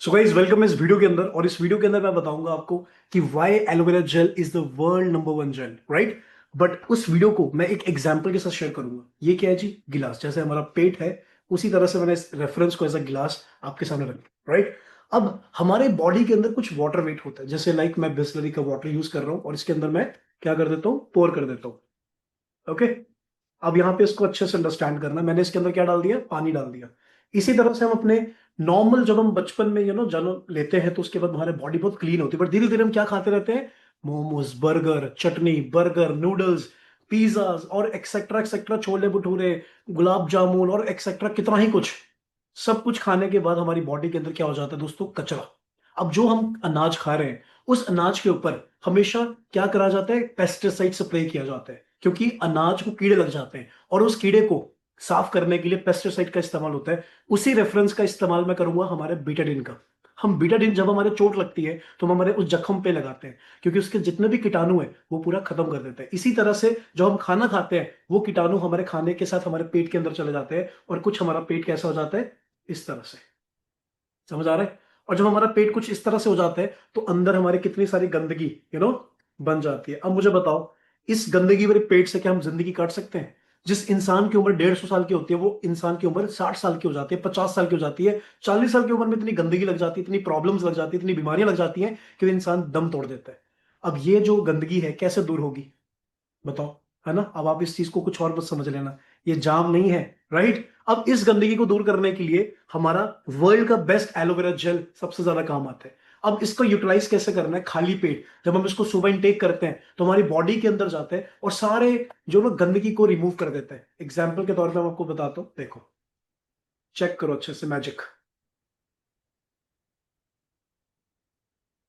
So guys welcome इस video के अंदर। और इस वीडियो के अंदर मैं बताऊंगा आपको कि why aloe vera gel is the world number one gel, right. But उस वीडियो को मैं एक एग्जांपल के साथ शेयर करूंगा। ये क्या है जी? गिलास। जैसे हमारा पेट है उसी तरह से मैंने इस रेफरेंस को एज अ गिलास आपके सामने रखा, राइट। अब हमारे बॉडी के अंदर कुछ वाटर वेट होता है। जैसे लाइक मैं बिस्लरी का वाटर यूज कर रहा हूँ और इसके अंदर मैं क्या कर देता हूँ, पोर कर देता हूँ। ओके। अब यहाँ पे इसको अच्छे से अंडरस्टैंड करना है। मैंने इसके अंदर क्या डाल दिया? पानी डाल दिया। इसी तरह से हम अपने नॉर्मल, जब हम बचपन में जन्म लेते हैं तो उसके बाद हमारे बॉडी बहुत क्लीन होती है, बट धीरे धीरे हम क्या खाते रहते हैं? मोमोज, बर्गर, चटनी, बर्गर, नूडल्स, पिज्जाज और एक्सेट्रा एक्सेट्रा, छोले भटूरे, गुलाब जामुन और एक्सेट्रा कितना ही कुछ। सब कुछ खाने के बाद हमारी बॉडी के अंदर क्या हो जाता है दोस्तों? कचरा। अब जो हम अनाज खा रहे हैं उस अनाज के ऊपर हमेशा क्या करा जाता है? पेस्टिसाइड स्प्रे किया जाता है, क्योंकि अनाज को कीड़े लग जाते हैं और उस कीड़े को साफ करने के लिए पेस्टिसाइड का इस्तेमाल होता है। उसी रेफरेंस का इस्तेमाल मैं करूंगा हमारे बीटाडिन का। हम बीटाडिन जब हमारे चोट लगती है तो हम हमारे उस जख्म पे लगाते हैं, क्योंकि उसके जितने भी कीटाणु हैं वो पूरा खत्म कर देते हैं। इसी तरह से जो हम खाना खाते हैं वो कीटाणु हमारे खाने के साथ हमारे पेट के अंदर चले जाते हैं और कुछ हमारा पेट कैसा हो जाता है? इस तरह से। समझ आ रहा है? और जब हमारा पेट कुछ इस तरह से हो जाता है तो अंदर हमारे कितनी सारी गंदगी बन जाती है। अब मुझे बताओ, इस गंदगी वाले पेट से क्या हम जिंदगी काट सकते हैं? जिस इंसान की उम्र 150 साल की होती है वो इंसान की उम्र 60 साल की हो जाती है, 50 साल की हो जाती है। 40 साल की उम्र में इतनी गंदगी लग जाती है, इतनी प्रॉब्लम्स लग जाती है, इतनी बीमारियां लग जाती हैं कि वो इंसान दम तोड़ देता है। अब ये जो गंदगी है कैसे दूर होगी? बताओ। है ना? अब आप इस चीज को कुछ और मत समझ लेना, ये जाम नहीं है, राइट। अब इस गंदगी को दूर करने के लिए हमारा वर्ल्ड का बेस्ट एलोवेरा जेल सबसे ज्यादा काम आता है। अब इसको यूटिलाइज कैसे करना है? खाली पेट जब हम इसको सुबह इनटेक करते हैं तो हमारी बॉडी के अंदर जाते हैं और सारे जो लोग गंदगी को रिमूव कर देते हैं। एग्जाम्पल के तौर पर मैं आपको बताता हूं, देखो, चेक करो अच्छे से मैजिक।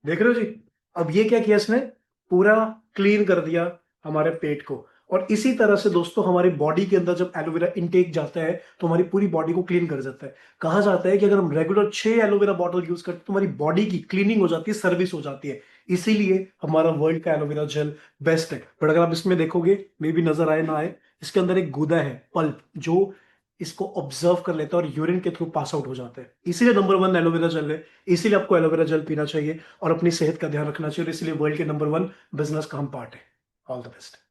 देख रहे हो जी? अब ये क्या किया इसने? पूरा क्लीन कर दिया हमारे पेट को। और इसी तरह से दोस्तों हमारी बॉडी के अंदर जब एलोवेरा इनटेक जाता है तो हमारी पूरी बॉडी को क्लीन कर जाता है। कहा जाता है कि अगर हम रेगुलर 6 एलोवेरा बॉटल यूज करते हैं तो हमारी बॉडी की क्लीनिंग हो जाती है, सर्विस हो जाती है। इसीलिए हमारा वर्ल्ड का एलोवेरा जेल बेस्ट है। बट अगर आप इसमें देखोगे, मे भी नजर आए ना आए, इसके अंदर एक गूदा है, पल्प, जो इसको ऑब्जर्व कर लेता है और यूरिन के थ्रू पास आउट हो जाता है। इसीलिए नंबर वन एलोवेरा जेल है। इसीलिए आपको एलोवेरा जेल पीना चाहिए और अपनी सेहत का ध्यान रखना चाहिए, और इसलिए वर्ल्ड के नंबर वन बिजनेस का हम पार्ट है। All the best.